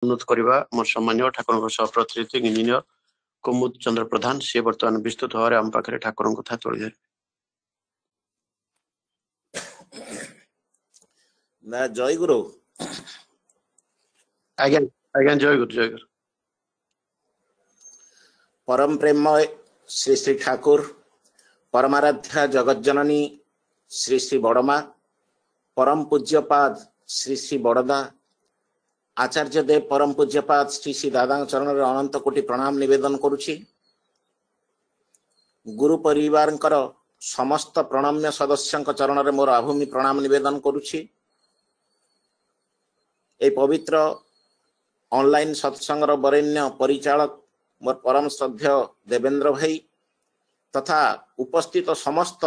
अनुरोध करवा मोर सम्मान्य ठाकुर सहप्रतिनिधि इंजीनियर कुमुद चंद्र प्रधान सी बर्तमान विस्तृत भाव आम पाखे ठाकुर कथा तोड़ी ना जय गुरु आज्ञा आज्ञा जय गुरु जय गुरु परम प्रेममय श्री श्री ठाकुर परमाराध्या जगत जननी श्री श्री बड़मा परम पूज्यपाद श्री श्री बड़दा आचार्य देव परम पूज्यपाद श्री श्री दादा चरण में अनंत कोटि प्रणाम निवेदन करुछि। गुरु परिवार समस्त प्रणम्य सदस्यों चरण में मोर आभूमि प्रणाम निवेदन करुछि। ए पवित्र ऑनलाइन सत्संगर वरेण्य परिचालक मोर परम श्रद्धेय देवेंद्र भाई तथा उपस्थित समस्त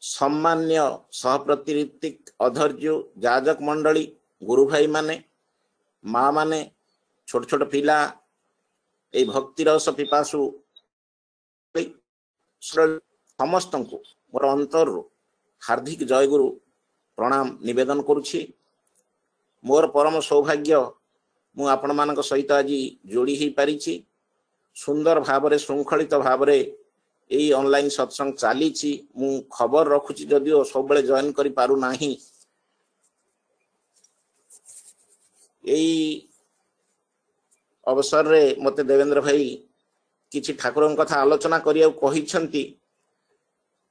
सम्मान्य सहप्रतिनिधि अधर्य जाजक मंडली गुरु भाई माने माँ माने छोट छोट पिला ए भक्ति रस पिपासु समस्त को मोर अंतर हार्दिक जय गुरु प्रणाम निवेदन करुछि। मोर परम सौभाग्य मु आपण मानक सहित आज जोड़ी ही पारिछि। सुंदर भावरे श्रृंखलित भावरे यही ऑनलाइन सत्संग चली मु खबर रखुची जदिओ सब बेले जॉइन करि पारु नाही। यही अवसर रे मते देवेंद्र भाई किछि ठाकुरन कथा आलोचना करिया कहिसंती।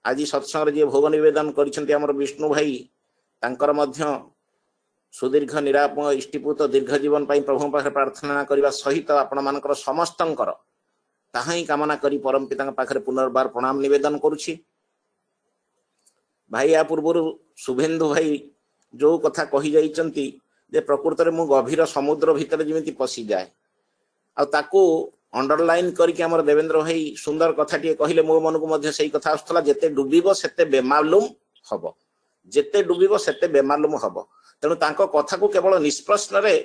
आज सत्संग रे जे भोग निवेदन करिसंती हमर विष्णु भाई तांकर मध्य सुदीर्घ निरापय इष्टिपुत दीर्घ जीवन पाई प्रभु पाखे प्रार्थना करने सहित आपण मानकर समस्तंकर ताहा ही कामना करी परम पिता पाखे पुनर्बार प्रणाम निवेदन करुछि। भाई या पूर्व शुभेन्दु भाई जो कथा कही जाइचंती जे प्रकृत में मु गभीर समुद्र भितर जमी पशि जाए आ ताकू अंडरलाइन करके हमर देवेंद्र भाई सुंदर कथा टिए कहिले मो मन को मध्य सही कथा आसला जेते डुबिबो सेते बेमालूम हबो जेते डुबिबो सेते बेमालूम हबो। तेणु तांको कथा को केवल निष्प्रश्न रे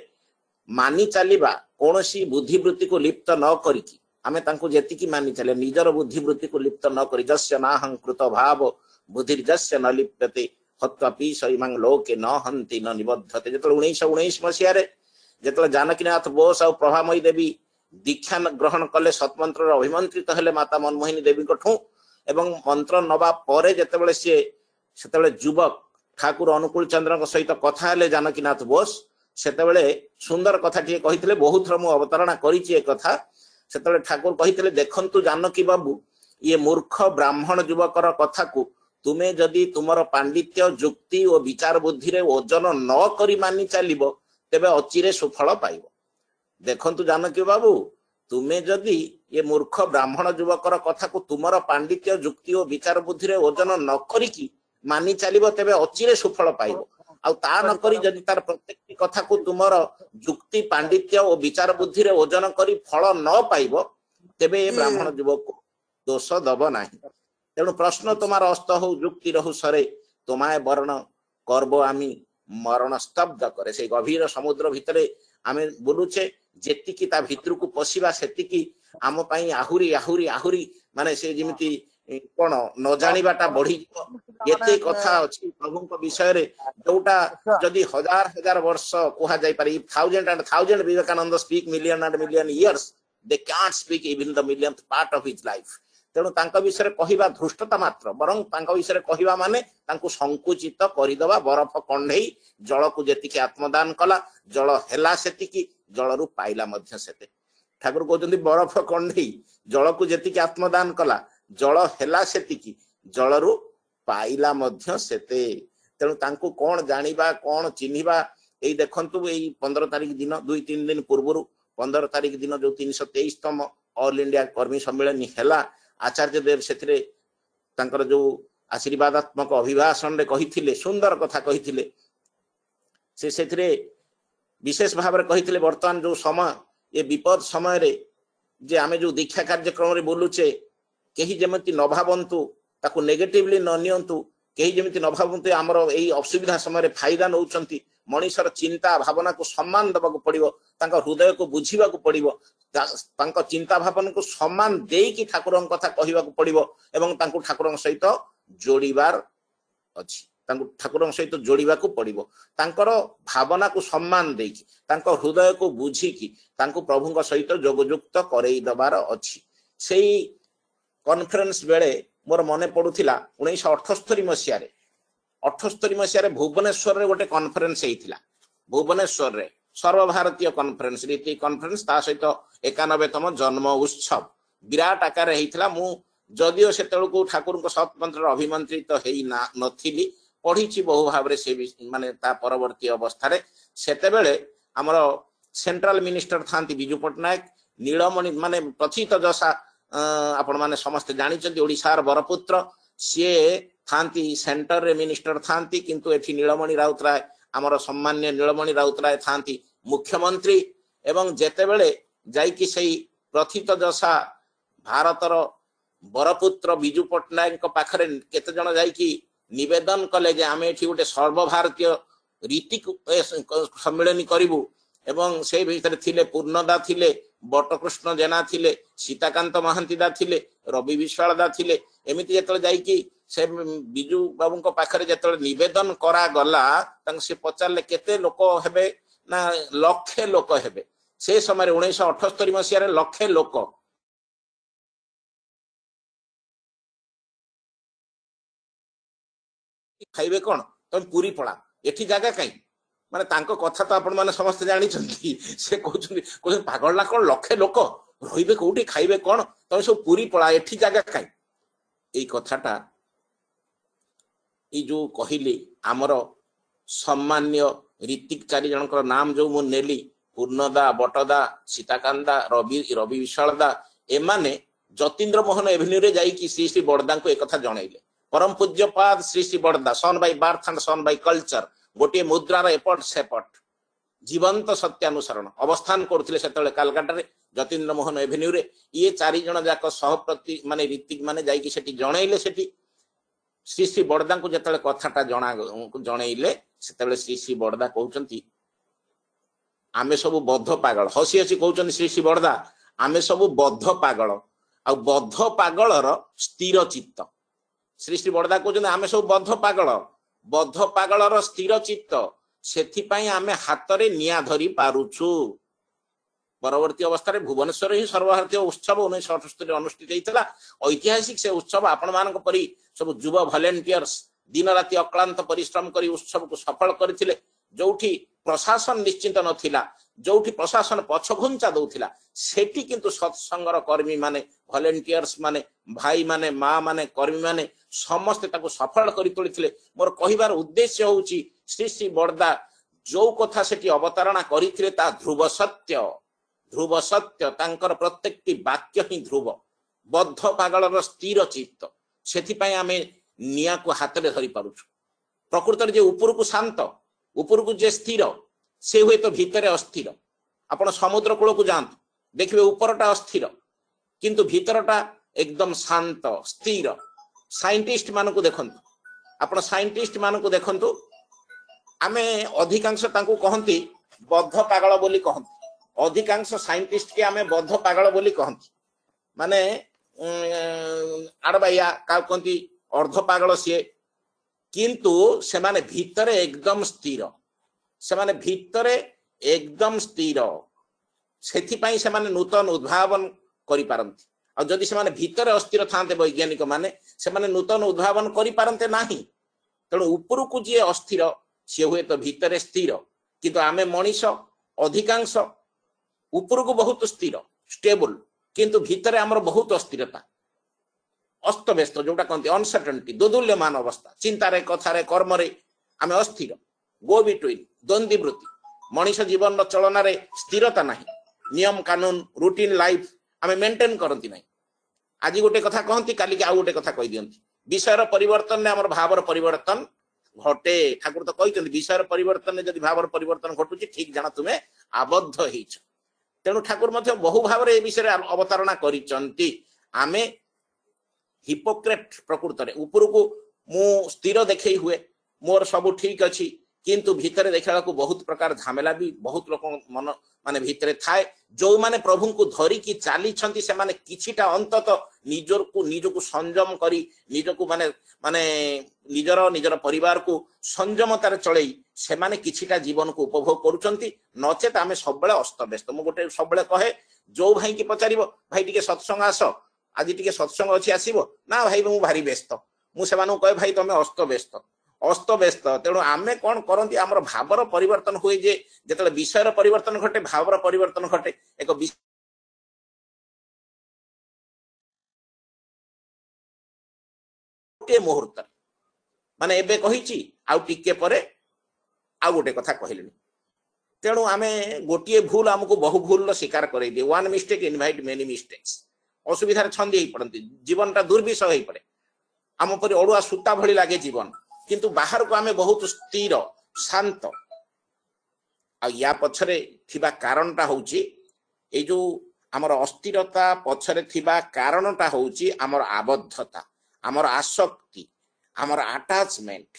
मानि चलिबा कोनोसी बुद्धिवृत्ति को लिप्त न करिकी आमे तांको जेतिकी मानि चले निजर बुद्धिवृत्ति को लिप्त न करी जस्य नाहं कृत भाव बुद्धिर्जस्य न लिप्यते हत्वापि सैमां लोके न हन्ति न निबद्धते। जेतले 1919 मसिया रे जेतले जानकीनाथ बोस और प्रभामयी देवी दीक्षा ग्रहण कले सतमंत्र अभिमंत्रित हेले माता मनमोहिनी देवी ठू एवं मंत्र नवा परे जेतेबेले सी सेतेबेले युवक ठाकुर अनुकूल चंद्र सहित कथा हेले जानकीनाथ बोस सेतेबेले सुंदर कथा टिए कहिथिले। बहुत थर मु अवतारणा करिछि ए कथा। सेतेबेले ठाकुर कहिथिले देखंतु जानकी बाबू ये मूर्ख ब्राह्मण युवकर कथा को तुमे जदि तुमर पांडित्य जुक्ति और विचार बुद्धि रे ओजन न करी मानि चलिबो तेबे अचिरे सुफल पाइबो। देखंतु जानकी बाबू तुमे जदि ये मूर्ख ब्राह्मण युवकर कथा को तुमर पांडित्य जुक्ति और विचार बुद्धि रे ओजन न करिकी मानि चलिबो तेबे अचिरे सुफल पाइबो। आ ता न करी जदि तार प्रत्येक कथा को तुमर जुक्ति पांडित्य और विचार बुद्धि रे ओजन करी फल न पाइबो तेबे ए ब्राह्मण युवक को दोष दब नाही। तेणु प्रश्न तुमार अस्त हो जुक्ति रहु सरे तुमाय वर्ण कर्ब आमी मरण स्तब्ध करे। से गभीर समुद्र भितरे आमे बुलुचे जेतिकी ता भितर को पशिबा सेतिकी आम पई आहुरी आहुरी आहुरी माने से जिमिति कोन न जानिबाटा बढ़ी एते कथा अछि प्रभु को विषय रे जोटा जदि हजार हजार वर्ष कोहा जाय पारे 1000 and 1000 Vivekananda speak million and million years they can't speak even the millionth part of his life. तेणु तांका विषय कहवा धृष्टता मात्र बरं तांका विषय कहवा माने तांको संकुचित करिदबा। बरफ कंढेई जल को जेतिकी आत्मदान कला जल हेला सेतिकी जलरू पाइला मध्य सेते। ठाकुर कहते बरफ कंढेई जल को जेतिकी आत्मदान कला जल हेला सेतिकी जलरू पाइला मध्य सेते। तेणु तांको कोन जानिबा कोन चिन्हिबा एई देखंतु एई 15 तारिख दिन 2-3 दिन पूर्वरु 15 तारिख दिन जो 323तम ऑल इंडिया कर्मी सम्मेलन हेला आचार्य देव सेथिरे तांकर जो आशीर्वादात्मक अभिभाषण रे कहिथिले सुंदर कथा कहिथिले से सेथिरे विशेष भाव में कहिथिले वर्तमान जो समय ये विपद समय रे जे आमे जो दीक्षा कार्यक्रम रे बोलुचे केही जेमति न भावंतु ताकू नेगेटिवली न नियंतु केही जेमति न भावंतु हमर एई असुविधा समय रे फायदा नउचंती। मनीषर चिंता भावना को सम्मान दबाक पड़िबो तांका हृदय को बुझीबा को पड़िबो तांका चिंता भावना को सम्मान देई कि ठाकुरन कथा कहिबा को पड़िबो एवं तांको ठाकुरन सहित जोड़ीबार अछि। ठाकुर सहित जोड़ा पड़ो भावना को सम्मान देकी हृदय को बुझिकी प्रभु सहित जोगयुक्त करईदबार अच्छी से कॉन्फ्रेंस बेले मोर मन पड़ूला 1978 मसीह भुवनेश्वर रे गोटे कॉन्फ्रेंस होता भुवनेश्वर रे सर्वभारतीय कॉन्फ्रेंस रीति कॉन्फ्रेंस ता सहित 91तम जन्म उत्सव विराट आकार होता मु जदिओ से ठाकुर सत्मंत्र अभिमंत्रित नथिली पढ़ी बहु भाव से माने ता परवर्ती अवस्था सेतेबेले आमर सेंट्रल मिनिस्टर था विजु पट्टनायक नीलमणि माने प्रथित जशा आपण माने समस्ते जानी ओडिशार बरपुत्र सी थांती सेंटर रे मिनिस्टर थांती किंतु एठी नीलमणि राउतराय आमर सम्मान्य नीलमणि राउतराय थांती मुख्यमंत्री एवं जेतेबेले जाइकी सही प्रथित जशा भारतर बरपुत्र विजु पट्टनायक पाखरे केते जण जाइकी निवेदन कले जे आमे एठी गोटे सर्वभारतीय रीति सम्मेलन करिवु एवं से भीतर थिले पूर्णदा थिले बटकृष्ण जेना थिले सीताकांत महांतीदा थिले रवि विश्वालदा थिले एमिति जेतले जाइकी से बिजू बाबू को पाखरे जेतले निवेदन करा गला तंग से पचारले केते लोक हेबे ना लक्षे लोक हेबे से समय 1978 मसीह रे लक्षे लोक खाइबे कोन तुम पूरी पड़ा एठी जागा कहीं माने तांको कथा तो आपण माने समस्त जानी चंती से कहउछन पागल ना कोन लक्षे लोक रहिबे कोठी खाइबे कोन तुम सब पूरी पड़ा एठी जागा कहीं एई कथाटा ई जो कहिले आमर सम्मान्य ऋतिक चारि जनकर नाम जो मु नेली पूर्णदा बटदा सीताकांदा रवि विशालदा एमाने जतीन्द्र मोहन एवेन्यू रे जाई कि श्री श्री बड़दा को एक कथा जणाइले परम पूज्यपाद Shri Shri Borda son by birth and son by culture गोटे मुद्रार एपट सेपट जीवंत सत्यानुसरण अवस्थान करथिले सेतले कालकाटा रे जतीन्द्र मोहन एवेन्यू रे ये चारि जण जाक सहप्रति माने ऋतिक माने जाई कि सेठी जणाइले सेठी श्री श्री बड़दा को जतले कथाटा जणाइले सेतले श्री श्री बड़दा कहउचंती आमे सब बद्ध पागल हसी हसी कहउचंती श्री श्री बड़दा आमे सब बद्ध पागल आ बद्ध पागलर स्थिर चित्त श्री श्री बड़दा कहउचंती आमे सब बद्ध पागलर स्थिर चित्त सेथि पई आमे हातरे निया धरी पारुछु परवर्ती अवस्था भुवनेश्वर ही सर्वभारतीय उत्सव 1978 अनुष्ठित होता ऐतिहासिक से उत्सव आपण मानक परी सब युवा वॉलंटियर्स दिन राति अक्लांत परिश्रम करी उत्सव को सफल करथिले जोठी प्रशासन निश्चिंत नथिला जोठी प्रशासन पछघुंचा दउथिला सेठी किंतु सत्संगर कर्मी माने वॉलंटियर्स माने भाई माने माँ माने कर्मी माने समस्त ताको सफल करि तोलिथिले मोर कहिबार उद्देश्य होउची श्री श्री बड़दा जो कथा सेठी अवतारणा करिथिले ता ध्रुव सत्य तांकर प्रत्येकटी वाक्य ही ध्रुव बद्ध पागलर स्थिर चित्त सेथि पई आमे निया को हाथ में धरी पारुछु प्रकृतर जे ऊपर को शांत ऊपर को जे स्थिर से हुए तो भीतर अस्थिर आपण समुद्र कूल को जांतु देखिबे ऊपरटा अस्थिर किंतु भीतरटा एकदम शांत स्थिर साइंटिस्ट मान को देखंतु आपण साइंटिस्ट मान को देखंतु आमे अधिकांश तांको कहंती बद्ध पागल बोली कहंती अधिकांश साइंटिस्ट के आमे बद्ध पागल बोली कहंती माने आड़बाइया का कहंती अर्ध पागल सी किंतु से माने भीतर एकदम स्थिर से माने भीतर एकदम स्थिर सेथि पई से माने नूतन उद्भावन करि पारंती आ जदि से माने भीतर अस्थिर थांते वैज्ञानिक माने से माने नूतन उद्भावन करि पारंते नाही तेणु ऊपर को जे अस्थिर सी हुए तो भीतर स्थिर किंतु आमे मनीष अधिकांश ऊपर को बहुत स्थिर स्टेबल किंतु भीतर आमर बहुत अस्थिरता अस्त व्यस्त जोटा कहते अनसर्टेनिटी दोदुल्यमान अवस्था चिंतारे कथारे कर्मरे आमे अस्थिर गो बिटवीन द्वंद्वी वृत्ति मनीष जीवन चलन स्थिरता नहीं नियम कानून रूटीन लाइफ आमे मेंटेन करती नहीं आज गोटे कथा कहती काली आउ गोटे कथा कही दियंती विषयर परिवर्तन ने आमर भावर परिवर्तन घटे ठाकुर तो कहते विषयर परिवर्तन जदि भावर परिवर्तन घटुची ठीक जाना तुम्हें आबद्ध होइछ तेणु ठाकुर मध्य बहु भाव ए विषय अवतारणा करिचंती आमे हिपोक्रेट प्रकृत ऊपर को मु स्थिर देखई हुए मोर सब ठीक अच्छी किंतु भीतर देखा बहुत प्रकार झमेला भी बहुत लोक मन माने भीतर थाए जो माने प्रभु को धरिकी चली से माने किछिटा अंतत निजको संयम करी निजको माने माने निजर परिवार को संयमतार चलई से माने किछिटा जीवन को उपभोग करूछंती नचेत आमे सब अस्त व्यस्त मु गोटे सब कहे जो भाई की पचारिबो भाई टिके सत्संग आस आज टिके सत्संग अछि आसीबो ना भाई मु भारी व्यस्त मु सेमानु कहे भाई तमे अस्त व्यस्त तेणु आमे कौन करती आमर भावर परिवर्तन हुए जे जेतले विषयर परिवर्तन घटे भावर परिवर्तन घटे एक मुहूर्त माने एबे कहिची आउ टिके परे आउ गोटे कथा कहलेनी तेणु आमे गोटे भूल हमको बहु भूल शिकार करे दे one mistake invite many mistakes असुविधा छंदी ही पड़ती जीवनटा दुर्विषह ही पड़े आम पर अड़ुआ सूता भली लागे जीवन किंतु बाहर को आमे बहुत स्थिर शांत आ या पछरे थिबा कारणटा होउची ए जो हमर अस्थिरता पछरे थिबा कारणटा होउची हमर आबद्धता हमर आसक्ति हमर अटैचमेंट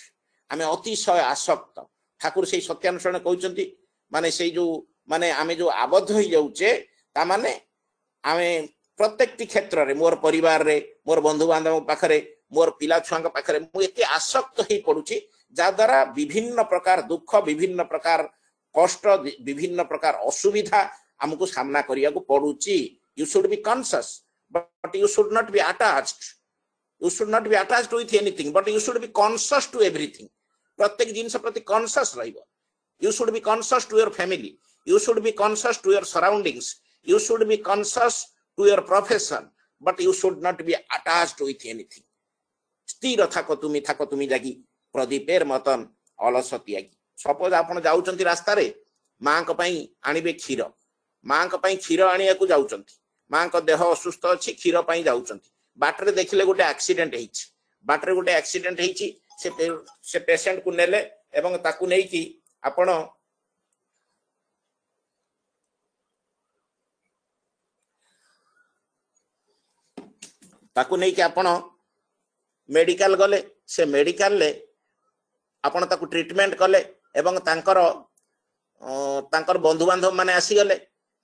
आमे अतिशय आसक्त ठाकुर से सत्यानुसरण कहउचंती माने से जो माने आमे जो आबद्ध हो जाउचे ता माने आमे प्रत्येक क्षेत्र रे मोर परिवार रे मोर बंधु बांधव पाखरे मोर पिला छुआ पाखरे मु एते आसक्त ही पड़ुची जा द्वारा विभिन्न प्रकार दुख विभिन्न प्रकार कष्ट विभिन्न प्रकार असुविधा हमको सामना करिया को पड़ुची you should be conscious but you should not be attached you should not be attached with anything but you should be conscious to everything प्रत्येक जिनस प्रति कॉन्शियस रहइबो you should be conscious to your family you should be conscious to your surroundings you should be conscious to your profession but you should not be attached with anything स्थिर थाको तुमी जागी प्रदीपेर मतन अलस त्यागी suppose आपण जाउचंती रास्ता रे मां को पई आनिबे क्षीर मां को पई क्षीर आनिया को जाउचंती मां को देह असुस्थ अछि क्षीर पई जाउचंती बाटरे देखिले गोटे एक्सीडेंट हेछि बाटरे गोटे एक्सीडेंट हेछि से पेशेंट को नेले एवं ताकू नै कि आपण ताकू नै कि आपण मेडिकल गले से मेडिकल ले आपण ताकू ट्रीटमेंट कले एवं तांकर बंधु बांधव माने आसी गले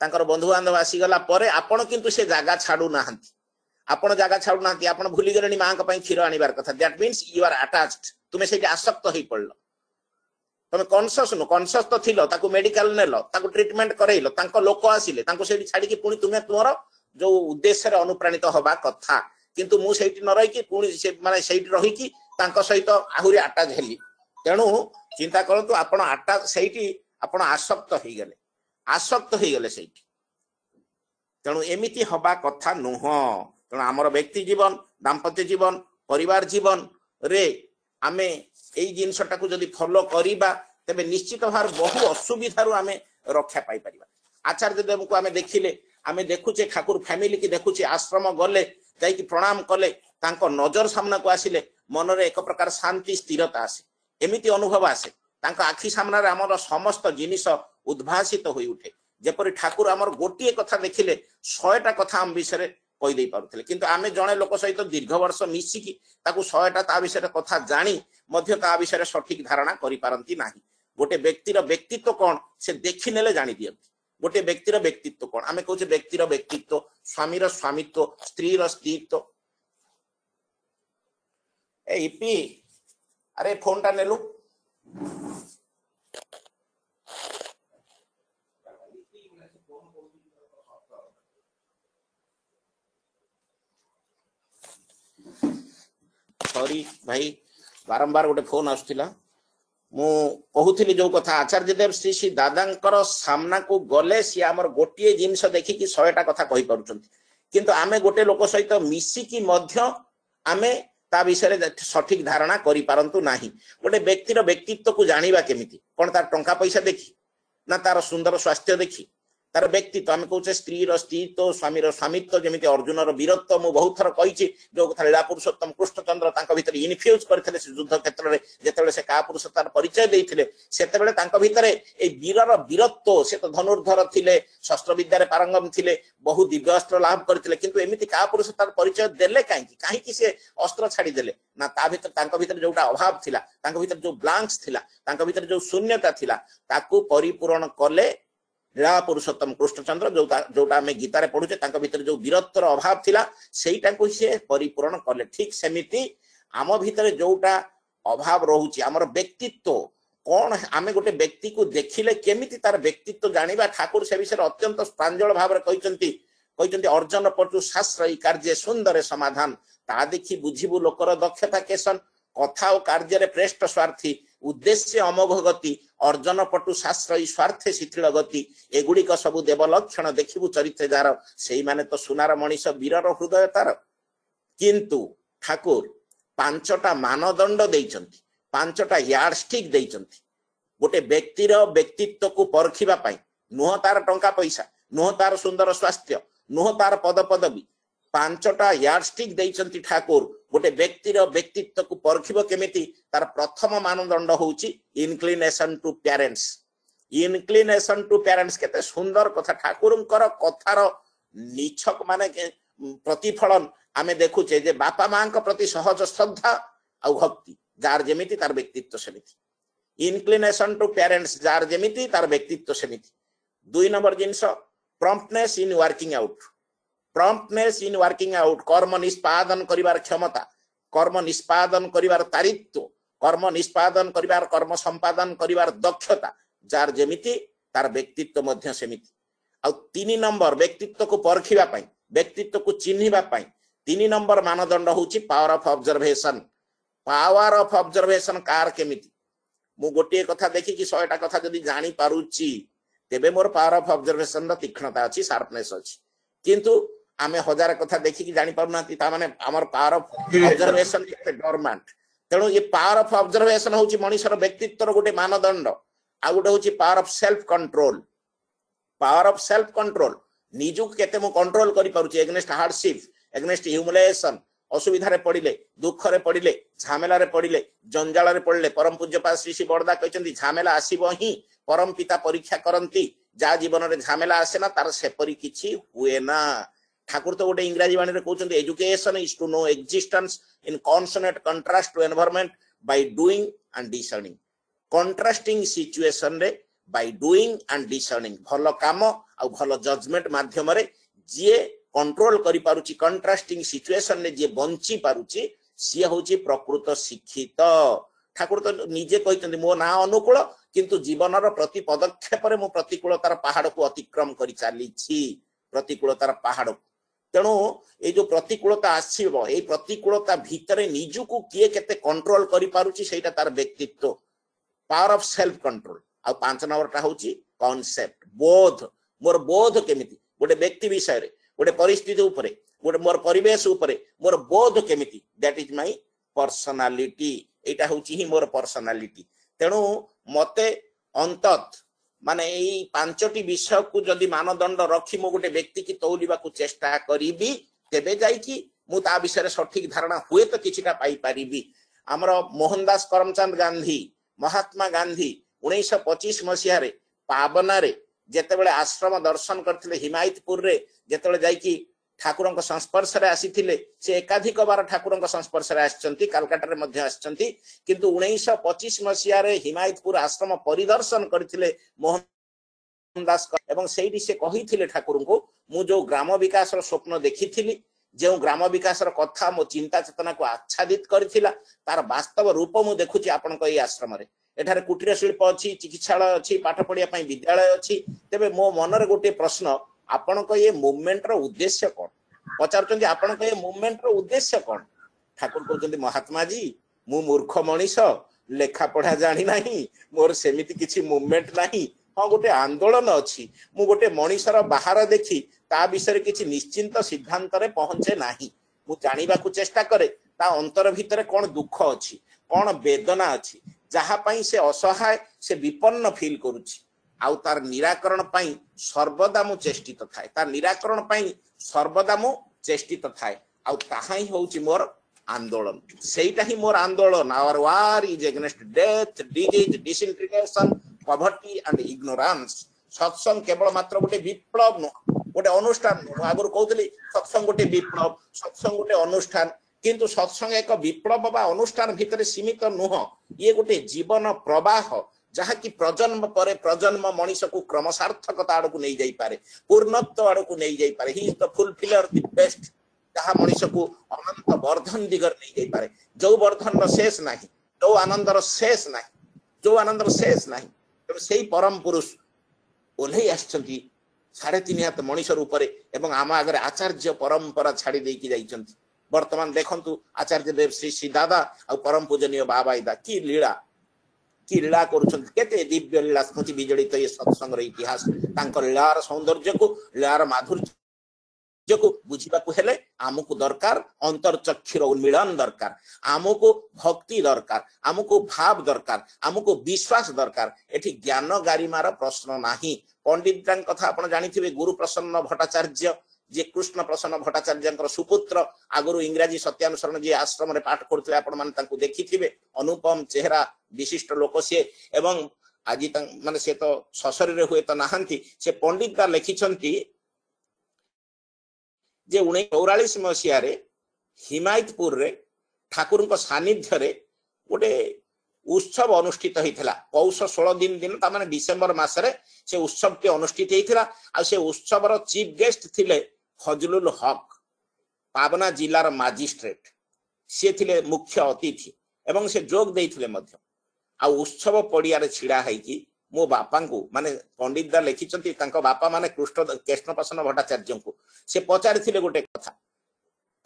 तांकर बंधु बांधव आसी गला परे आपण किंतु से जागा छाडू नाहंती आपण जागा छाडू नाहंती आपण भूली गलेनी मां का पई क्षीर आनिबार कथा that means you are attached तुमे से आसक्त होई पड़लो तमे कॉन्शियस तो थिलो ताकू मेडिकल नेलो ताकू ट्रीटमेंट करैलो तांको लोक आसीले तांको सेठी छाडी कि पुनी तुमे तुमरो जो उद्देश्य रे अनुप्राणित होबा कथा किंतु मु सेठी न रही कि पुनी से माने सेठी रही कि तांको सहित आहुरी अटैच हेली तेणु चिंता करतु आपण अटैच सेठी आपण आसक्त होई गले सेठी तेणु एमिति होबा कथा नुह तेणु आमर व्यक्ति जीवन दाम्पत्य जीवन परिवार जीवन रे आमे एई जिनसटा को जदी फॉलो करिबा तबे निश्चित भार बहु असुविधारु आमे रक्षा पाई परिबा आचार्य देव को आमे देखिले आमे देखुचे ठाकुर फैमिली की देखुचे आश्रम गले जाई कि प्रणाम कले तांको नजर सामना को आसिले मन रे एक प्रकार शांति स्थिरता आसे एमिति अनुभव आसे तांको आखि सामना रे हमर समस्त जिनिस उद्भासित होई उठे जेपरि ठाकुर हमर गोटिए कथा देखिले 100टा कथा हम विषय कहि देई पारुथले किंतु आमे जणे लोक सहित दीर्घ वर्ष मिसी की ताकू 100टा ता विषय कथा जानी मध्य ता विषय सठिक धारणा करि पारंती नाही गोटे व्यक्तिर व्यक्तित्व कोन से देखि नेले जानि दियंती गोटे व्यक्तिर व्यक्तित्व कोन आमे कहूचे व्यक्तिर व्यक्तित्व स्वामीर स्वामित्व स्त्रीर स्त्रीत्व ए इपी अरे फोन टा नेलु सॉरी भाई बारंबार गोटे फोन आसुला मु कहूली जो कथा आचार्य देव श्री श्री दादांकर सामना को गले सी आमर गोटे जिनस देखिकी 100टा कथा कहि पारुचंती किंतु आमे गोटे लोक सहित मिसिकी मध्य आमे ता विषय सठिक धारणा करि पारंतु नाही गोटे व्यक्तिर व्यक्तित्व को जानिबा केमिति कोन तार टंका पैसा देखि ना तार सुंदर स्वास्थ्य देखि तार व्यक्तित्व आम कहूचे स्त्री स्त्रीत्व स्वामीर स्वामित्व जमीती अर्जुनर वीरत्व मु बहुत थर कही जो कथा लीला पुरुषोत्तम कृष्णचंद्र तांको भितर इनफ्यूज करथिले से युद्ध क्षेत्र में जेतेबेले से का पुरुषतार परिचय देथिले सेतेबेले तांको भितर ए वीरर वीरत्व से तो धनुर्धर थिले शस्त्र विद्या रे पारंगम थिले बहु दिव्य अस्त्र लाभ करथिले किंतु एमिति का पुरुषतार परिचय देले काहे कि से अस्त्र छाडी देले ना ता भितर तांको भितर जोटा अभाव थिला तांको भितर जो ब्लैंक्स थिला तांको भितर जो शून्यता थिला ताकू परिपूर्ण कले लीला पुरुषोत्तम कृष्णचंद्र जोटा आम गीतार पढ़ुचे भीतर जो वीरत्वर अभाव थिला सेटा को से परिपूर्ण कले। ठीक सेमिति आम भीतर जोटा अभाव रोचे आमर व्यक्तित्व कौन आम गोटे व्यक्ति को देखिले केमिति तार व्यक्तित्व जानिबा ठाकुर से विषय अत्यंत प्रांजल भाव कहते अर्जन पटु शास्त्र कार्य सुंदर समाधान ता देखी बुझिबु लोकर दक्षता केसन कथा और कार्य प्रेष्ठ स्वार्थी उद्देश्य अमोघ गति अर्जन पटु शास्त्र स्वार्थे शिथिल गति एगुड़िक सबु देव लक्षण देखिबु चरित्र जार से माने तो सुनार मनीष वीरर हृदय तार। किंतु ठाकुर पांचटा मानदंड देइचंती पांचटा यार्डस्टिक देइचंती गोटे व्यक्तिर व्यक्तित्व को परखिबा पाई नुह तार टंका पैसा नुह तार सुंदर स्वास्थ्य नुह तार पद पदवी पांचटा यार्डस्टिक देइचंती ठाकुर गोटे व्यक्तिर व्यक्तित्व को परखिबो केमिति तार प्रथम मानदंड होउची inclination to parents. Inclination to parents केते सुंदर कथा ठाकुरंकर कथार निछक माने प्रतिफलन आमे देखुचे जे बापा मां के प्रति सहज श्रद्धा और भक्ति जार जेमिति तार व्यक्तित्व सेमिति इनक्लिनेशन टू पेरेंट्स जार जेमिति तार व्यक्तित्व सेमिति। 2 number jeans promptness in working out promptness in working out कर्म निष्पादन करिवार क्षमता कर्म निष्पादन करिवार तारित्व कर्म निष्पादन करिवार कर्म संपादन करिवार दक्षता जार जेमिति तार व्यक्तित्व मध्य सेमिति। आ 3 नंबर व्यक्तित्व को परखिबा पई व्यक्तित्व को चिन्हिबा पई 3 नंबर मानदंड होउची power of observation. Power of observation car केमिति मु गोटे कथा देखि कि 100टा कथा जदी जानि पारुची तेबे मोर पावर ऑफ ऑब्जर्वेशन र तीक्ष्णता अछि शार्पनेस अछि किंतु आमे 1000 कथा देखि कि जानि पारुनाती ता माने हमर पावर ऑफ ऑब्जर्वेशन केते डोरमेंट। तेणु ये पावर ऑफ ऑब्जर्वेशन होउची मनुष्यर व्यक्तित्व र गोटे मानदंड आ गोटे होउची power of self control. Power of self control निजु केते मु कंट्रोल करि पारुची एगेंस्ट हार्डशिप एगेंस्ट ह्यूमिलिएशन असुविधा पड़िले दुख रे पड़िले झमेला रे पड़िले जंजाल रे पड़िले परम पूज्यपाद श्री श्री बड़दा कहते झमेला आसीब ही परम पिता परीक्षा करती जा जीवन रे झमेला आसे ना तार सेपरी किछि हुए ना। ठाकुर तो गोटे इंग्राजी वाणी रे कहउछन्ती education is to know existence in consonant contrast to environment by doing and discerning contrasting situation रे बाय डूइंग एंड डिसर्निंग भलो काम आ भलो जजमेंट माध्यम रे जे कंट्रोल करि पारुची कंट्रास्टिंग सिचुएशन ने जे बंची पारुची सी होची प्रकृत शिक्षित। ठाकुर तो निजे कहते मो ना अनुकूल किंतु जीवन प्रति पदक्षेप मु प्रतिकूलतार पहाड़ को अतिक्रम कर चली प्रतिकूलतार पहाड़ को। तेणु ये जो प्रतिकूलता आसीबो ए प्रतिकूलता भितरे निजु को किए केते कंट्रोल करि पारुची सेटा तार व्यक्तित्व पावर ऑफ सेल्फ कंट्रोल। आ 5 नंबरटा होची कांसेप्ट बोध मोर बोध केमिति गोटे व्यक्ति विषय रे गोटे परिस्थिति उपरे गोटे मोर परिवेश उपरे मोर बोध केमिति दैट इज माय पर्सनालिटी एटा होची ही मोर पर्सनालिटी। तेणु मते अंतत माने एई 5टी विषय को जदि मानदंड रखी मो गोटे व्यक्ति की तौलिबा को चेष्टा करिबी तेबे जाई कि मु ता विषय सठिक धारणा हुए तो किछिटा पाई परिबी। हमर मोहनदास करमचंद गांधी महात्मा गांधी 1925 मसीह रे पाबना रे जेतेबेले आश्रम दर्शन करथिले हिमायतपुर रे जेतेबेले जाई कि ठाकुरंक संस्पर्श रे आसीथिले से एकाधिक बार ठाकुरंक संस्पर्श रे आछंती कलकत्ता रे मध्ये आछंती किंतु 1925 मसीह रे हिमायतपुर आश्रम परिदर्शन करथिले मोहनदास एवं सेठी से कहिथिले ठाकुरंको मु जो ग्राम विकास रो स्वप्न देखिथिली जो ग्राम विकास रो कथा मो चिंता चेतना को आच्छादित करथिला तार वास्तव रूप मु देखुची आपनक ए आश्रम रे एठारे कुटीर शिल्प अच्छी चिकित्सालय अच्छी पाठ पढ़िया पई विद्यालय अच्छी तेबे मो मनरे गोटे प्रश्न आपनक ये मूवमेंट रो उद्देश्य कोन पचारचंदी आपनक ये मूवमेंट रो उद्देश्य कोन। ठाकुर कहउचंदी महात्मा जी मु मूर्ख मनीष लेखा पढ़ा जानी नाही मोर सेमिति किछि मूवमेंट नाही हां गोटे आंदोलन अछि मु गोटे मनीषर बाहर देखी ता विषय किछि निश्चिंत सिद्धांत रे पहुंचे नाही मु जानिबा को चेष्टा करे ता अंतर भितरे कोन दुख अछि कोन वेदना अछि जहा पई से असहाय से विपन्न फील करूची आउ तार निराकरण पई सर्वदा मु चेष्टित थाए तार निराकरण पई सर्वदा मु चेष्टित थाए आउ ताहा ही होउची मोर आंदोलन सेटा ही मोर आंदोलन our war is against death disease disintegration poverty and ignorance. सत्संग केवल मात्र गोटे विप्लव न गोटे अनुष्ठान आगुर कहतली सत्संग गोटे विप्लव सत्संग गोटे अनुष्ठान किंतु सत्संग एक विप्लव बा अनुष्ठान भितर सीमित नुह ये गोटे जीवन प्रवाह जहाँकि प्रजन्म पर प्रजन्म मनीष को क्रमसार्थकता आड़ को नहीं जाई पारे, पूर्णत्व आड़ को नहीं जाई पारे। He is the fulfiller the best, जहाँ मनीष को अनंत वर्धन दिगर नहीं जाई पारे। जो वर्धन शेष नहीं, जो आनंदर शेष नहीं, जो आनंदर शेष नहीं, तेणु से परम पुरुष ओल्है आछंती 3.5 हाथ मनीष रूप एवं आम आगे आचार्य परंपरा छाड़ी देकी जाइछंती। वर्तमान देखंतु आचार्य देव श्री श्री दादा आ परम पूजनीय बाबाईदा की लीला करुछंती, केते दिव्य लीला स्मृति विजड़ित ये सत्संग इतिहास, तांकर लीलार सौंदर्य को, लीलार माधुर्य को बुझिबाकु हेले आमको दरकार अंतरचक्षुर उन्मीलन दरकार, आमको भक्ति दरकार, आमको भाव दरकार, आमको विश्वास दरकार। एठी ज्ञान गारिमार प्रश्न नाही। पंडित कथा आपण जानिथिबे, गुरु प्रसन्न भट्टाचार्य जे कृष्ण प्रसन्न भट्टाचार्य सुपुत्र, आगुरु इंग्राजी सत्यानुसरण जे आश्रम रे पाठ करथले आपण माने तांको देखिथिबे। अनुपम चेहरा विशिष्ट लोक से, एवं आज माने से तो सशरीर हुए तो नाहंती, से पंडित दा लिखिछंती जे 1944 मसीह रे हिमायतपुर रे ठाकुर सानिध्य रे गोटे उत्सव अनुष्ठित होता। पौष 16 दिन ताने डिसेम्बर मासरे से उत्सव टे अनुष्ठित होता। आ से उत्सव चीफ गेस्ट थिले फजलुल हक, पाबना जिलार मजिस्ट्रेट, सी थिले मुख्य अतिथि एवं से जोग देइथिले मध्य। आ उत्सव पड़िया रे छिड़ा हैकी मो बापा को माने पंडित दा लिखिचंती, तांको बापा माने कृष्ण प्रसन्न भट्टाचार्य को से पचारिथिले गोटे कथा।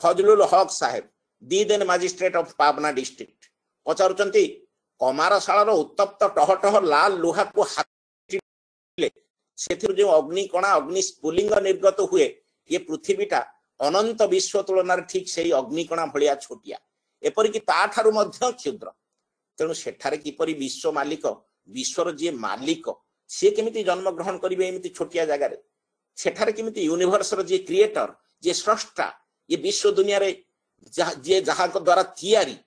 फजलुल हक साहेब दिन मजिस्ट्रेट ऑफ पाबना डिस्ट्रिक्ट पचारुचंती, कमारशालार उत्तप्त टहटह लाल लुहा को हाथ से जो अग्निकणा अग्नि स्फुलिंग निर्गत हुए, ये पृथ्वीटा अनंत विश्व तुलना ठीक से अग्निकणा भलिया छोटिया, एपरिक ताठारु मध्य क्षुद्र। तेणु सेठारे किपरि विश्व मालिक, विश्वर जे मालिक, सी केमिति जन्म ग्रहण करिवे एमिति छोटिया जगह रे? सेठारे केमिति यूनिवर्सर जे क्रिएटर, जे स्रष्टा, ये विश्व दुनिया रे जे जहा को द्वारा तैयारी,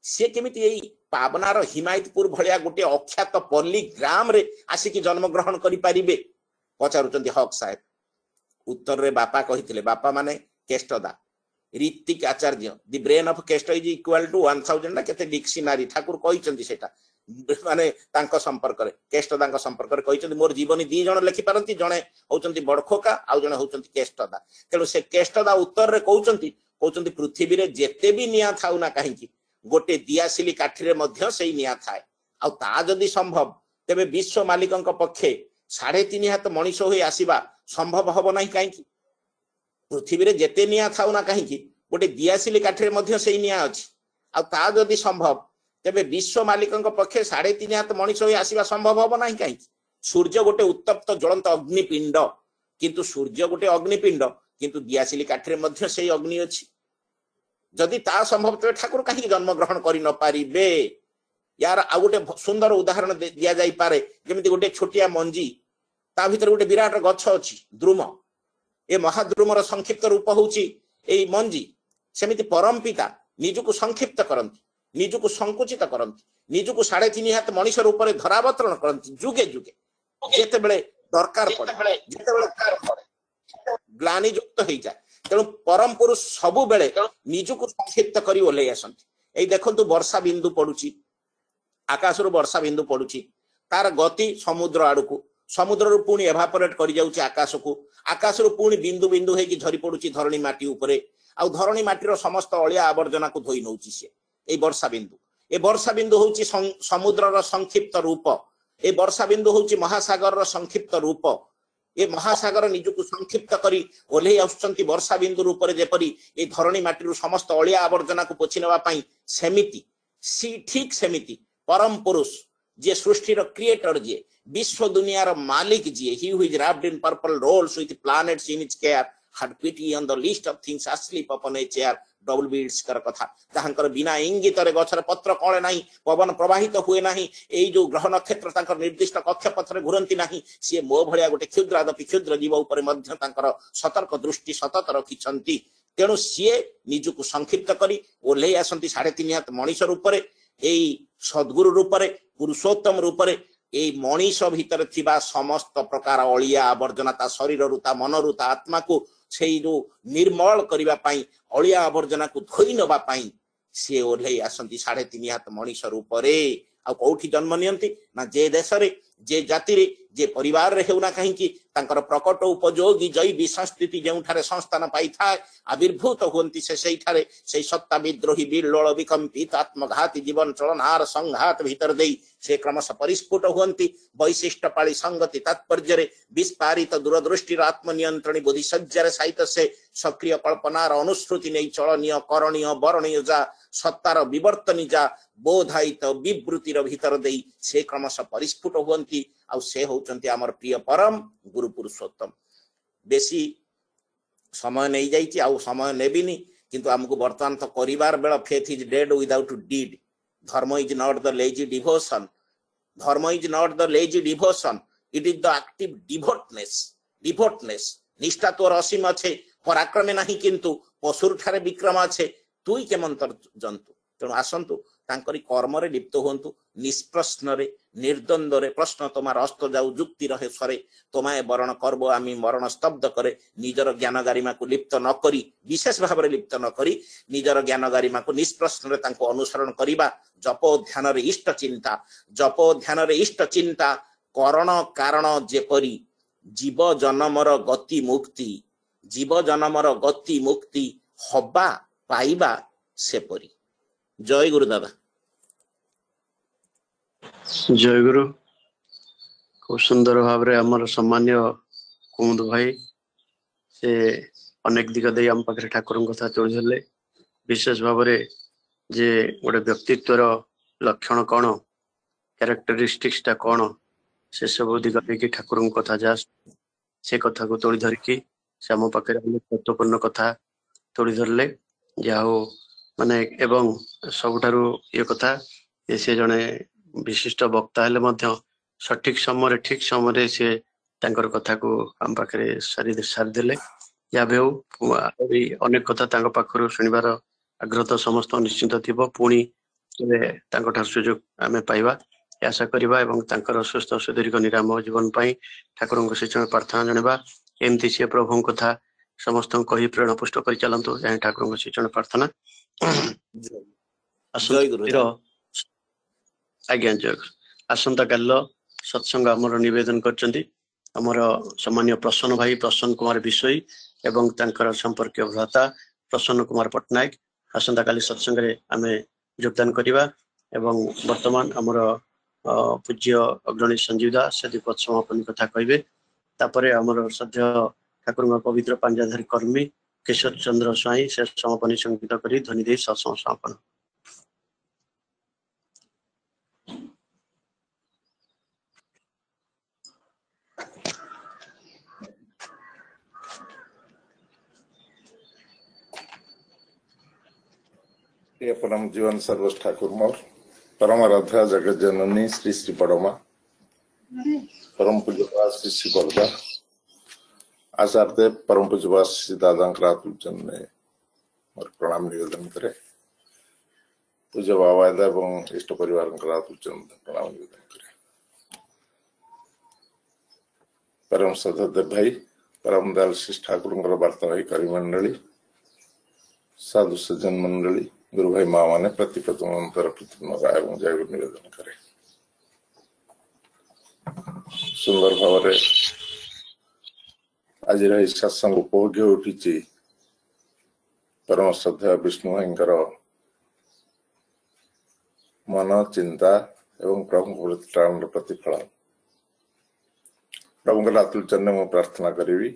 से केमिति एई पाबनार हिमायतपुर भलिया गोटे अख्यात पल्ली ग्राम रे आसिकी जन्म ग्रहण करि पारिबे? पचारुचंती हक साहेब। उत्तर रे बापा कहिथिले, बापा माने Kestoda Ritwik Acharya, the brain of Kesto is equal to 1000 ना केते डिक्शनरी ठाकुर कहिचंती। सेटा माने तांको संपर्क रे, केष्टदांको संपर्क रे कहिचंती, मोर जीवनी 2 जण लिखि पारंती, जणे होउचंती बडखोका आ जणे होउचंती केष्टदा। तेणु से केष्टदा उत्तर रे कहउचंती पृथ्वी रे जेते भी निया थाउ ना काहेकि गोटे दियासिली काठीरे मध्य सेई निया थाए। आ ता जदि संभव तेबे विश्व मालिकंक पक्षे 3.5 हाथ मनीष होई आसीबा संभव हबो नाही। काहेकि पृथ्वी रे जेते निया थाउ ना काहेकि गोटे दियासिली काठीरे मध्य सेई निया अछि। आ ता जदि संभव तेबे विश्व मालिकंक पक्षे 3.5 हाथ मनीष होई आसीबा संभव हबो नाही। काहेकि सूर्य गोटे उत्तप्त ज्वलंत अग्निपिंड, किंतु सूर्य गोटे अग्निपिंड, किंतु दियासिली काठीरे मध्य सेई अग्नि अछि। जदि ता संभव तेबे ठाकुर कहीं जन्म ग्रहण करि न पारिबे? यार आ गोटे सुंदर उदाहरण दिया जाई पारे, जेमिति गोटे छोटिया मंजी, ता भीतर गोटे विराट गछ अछि द्रुम। ए महाद्रुमर संक्षिप्त रूप होउची एई मंजी। सेमिति परम पिता निजुको संक्षिप्त करंती, निजुको संकुचित करंती, निजुको 3.5 हाथ मनीष रूप रे धरावतरण करंती। जुगे जुगे जेतेबेले दरकार पड़े, जेतेबेले ग्लानि युक्त होई जाय, तेणु परम पुरुष सबु बेले निजुको संक्षिप्त करी ओले आसंती। एई देखंतु वर्षा बिंदु पडुची, आकाशरु वर्षा बिंदु पडुची, तार गति समुद्र आडकू, समुद्र पुणी एभापोरेट करि जाउची आकाश को, आकाश पुणी बिंदु बिंदु हेकी झरी पडुची धरणी माटी उपरे। आ धरणी माटीर समस्त अलिया आवर्जना को धोई नउची से ए वर्षा बिंदु। ए वर्षा बिंदु होउची समुद्रर संक्षिप्त रूप, ए वर्षा बिंदु होउची महासागरर संक्षिप्त रूप। ए महासागर निजुको संक्षिप्त करी ओल्हे आउछंती वर्षा बिंदु रूप रे, जेपरि ए धरणी माटीर समस्त अलिया आवर्जना को पोछि नेबा पई। सेमिति सी ठीक सेमिति परम पुरुष जे सृष्टिर क्रिएटर, जे विश्व दुनियार मालिक, जे he who is wrapped in purple rolls with planets in its care, had pity on the least of things asleep upon a chair। Double beads कर कथा, जहांकर बिना इंगित रे गछर पत्र कळे नाही, पवन प्रवाहित हुए नाही, एई जो ग्रह नक्षत्र तांकर निर्दिष्ट कक्ष पथरे घुरंती नाही, से मो भलिया गोटे क्षुद्रादपि क्षुद्र जीव ऊपर मध्य तांकर सतर्क दृष्टि सतत रखिछंती। तेणु सीए निजुको संक्षिप्त करी ओल्हे आसंती 3.5 हाथ मनीष रूप रे, एई सद्गुरु रूप रे, पुरुषोत्तम रूप रे। एई मनीष भीतर थिबा समस्त प्रकार अलिया आवर्जना ता शरीर रु, ता मन रु, ता आत्मा को सेई जो निर्मल करिबा पई, अलिया आवर्जना को धोई नबा पई से ओल्हे आसंती 3.5 हाथ मनीष रूप रे। आ कौठी जन्म नियंती ना जे देश रे जे जाति रे जे परिवार रे हेउना कहीं की तांकर प्रकट उपयोगी जैवी संस्कृति जेउठारे संस्थान पाई थाए आविर्भूत होती से सेठारे से सत्ता विद्रोही विलोल विकंपित आत्मघाती जीवन चलनार संघात भीतर देई से क्रमश परिस्फुट होती वैशिष्ट पाली संगति तात्पर्य विस्तारित दूरदृष्टि आत्मनियंत्रणी बुद्धि सज्जार सहित से सक्रिय कल्पनार अनुश्रुति नहीं चलनीय करणीय वर्णीय जा सत्तार विवर्तनी जा बोधायित विवृतिर भीतर देई से क्रमश परिस्फुट होती आ से होचंती हमर प्रिय परम गुरु पुरुषोत्तम बेसी समय नहीं जाइए आ समय नेबिनी किंतु हमको वर्तमान तो करिवार बेला faith is dead without deed dharma is not the lazy devotion dharma is not the lazy devotion it is the active devotedness निष्ठा तोर असीम अच्छे पराक्रमे नहीं किंतु पशुर ठारे विक्रम अच्छे तुई केमंतर जंतु तेणु आसतु तांकरी कर्म रे लिप्त होंतु निष्प्रश्न रे निर्द्वंद रे प्रश्न तमार अस्त जाऊ जुक्ति रहे सरे तमाए वरण करबो आमी मरण स्तब्ध करे निजर ज्ञान गारिमा को लिप्त न करी विशेष भाव रे लिप्त न करी निजर ज्ञान गारिमा को निष्प्रश्न रे तांको अनुसरण करिबा जपो ध्यान रे इष्ट चिंता करण कारण जेपरी जीव जन्मर गति मुक्ति हबा पाइबा सेपरी जय गुरु दादा जय गुरु खूब सुंदर भाव रे हमर सम्मान्य कुमुद भाई से अनेक दिग दे हम पाखे ठाकुर कथा चढ़ले विशेष भाव रे जे गोटे व्यक्तित्वर लक्षण कौन कैरेक्टरिस्टिक्स टा कौन से सब दिग देखिए ठाकुर कथा जा से कथा को तोड़ी धरिकी से आम पाखे अनेक महत्वपूर्ण कथा तोड़ी धरले जाहो माने एवं सबुठारु ये कथा से जने विशिष्ट वक्ता हेले मध्य सठिक समय ठीक समय से तांकर कथा को हम पाखे सारी देले या भी अनेक कथा तांको पाखरु सुनिबार आग्रह तो समस्त निश्चित थिबो पुणी तांको सुजोग आमे पाइबा आशा करिबा एवं तांकर सुस्थ सुदीर्घ निराम जीवन पाई ठाकुर से प्रार्थना जनवा एमती से प्रभु कथा समस्त कही प्रेरणा पुष्ट कर चलतु जाए ठाकुर से प्रार्थना आज्ञा जय आसंता काल सत्संग आमर निवेदन करचंदी आमर सम्मान्य प्रसन्न भाई प्रसन्न कुमार विषयी एवं तांकर संपर्क भ्राता प्रसन्न कुमार पट्टनायक आसंता काली सत्संग रे आमे योगदान करिबा एवं वर्तमान आमर पूज्य अग्रणी संजीव दास से पद समापन कथा कहबे तापरे आमर सद्य ठाकुर पवित्र पांजाधारी कर्मी केशव चंद्र स्वाई से समापन संगीत करी ध्वनि दे सत्संग समापन परम जीवन सर्वोच्च ठाकुर मोर परम आराध्या जगत जननी श्री श्री परमा परम पूज्य श्री श्री बरदा आचार्य परम पूज्य श्री दादा ने मोर प्रणाम निवेदन करे पूज्य बाबादा एवं इष्ट परिवार प्रणाम निवेदन करे परम सददेव भाई परम दयाल श्री ठाकुर वार्तावाही करी मंडली साधु सज्जन मंडली गुरु भाई माँ माने प्रतिपदर एवं जय गुरु निवेदन करे सुंदर भाव आज सत्संग उपभोग्य उठी परम श्रद्धा विष्णु भाईंकर मन चिंता एवं प्रभु प्रतिफल प्रभु अतुल चरण मु प्रार्थना करी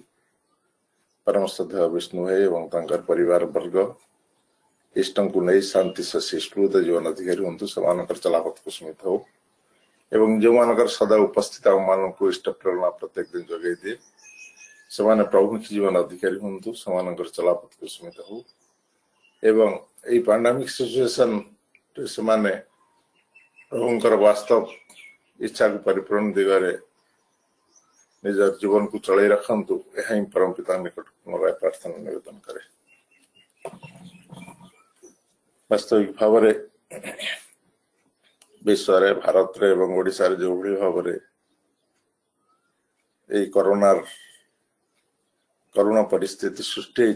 परम श्रद्धा विष्णु भाई एवं परिवार वर्ग इष्ट को नहीं शांति सुस्कृत जीवन अधिकारी हूँ से चलापथ को स्मित हो एवं जो मानकर सदा उपस्थित मान को इष्ट प्रेरणा प्रत्येक दिन जगह दिए से प्रभु जीवन अधिकारी हूँ से चलापथ को स्मित हो एवं यही पैंडेमिक सिचुएशन से प्रभुंकर वास्तव इच्छा को परिपूर्ण दिगरे निज जीवन को चलाई रखु यह परम पिता निकट प्रार्थना निवेदन करे वास्तविक भाव विश्व भारत एवं ओडिशा जो भाई भाव करुण परिस्थिति सृष्टि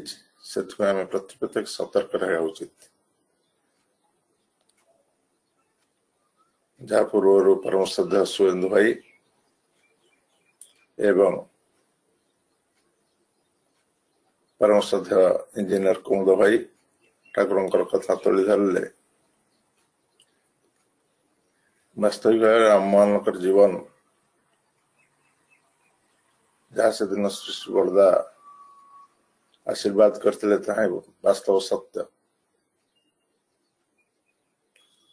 से प्रत्येक सतर्क रहा उचित जहाँ पूर्व परम श्रद्धा सुवेन्दु भाई एवं परम श्रद्धा इंजीनियर कुमुद भाई ठाकुर कथा तोली धरले वास्तविक भाव आम मान जीवन जहाँ से दिन सृष्टि बड़दा आशीर्वाद करते वास्तव सत्य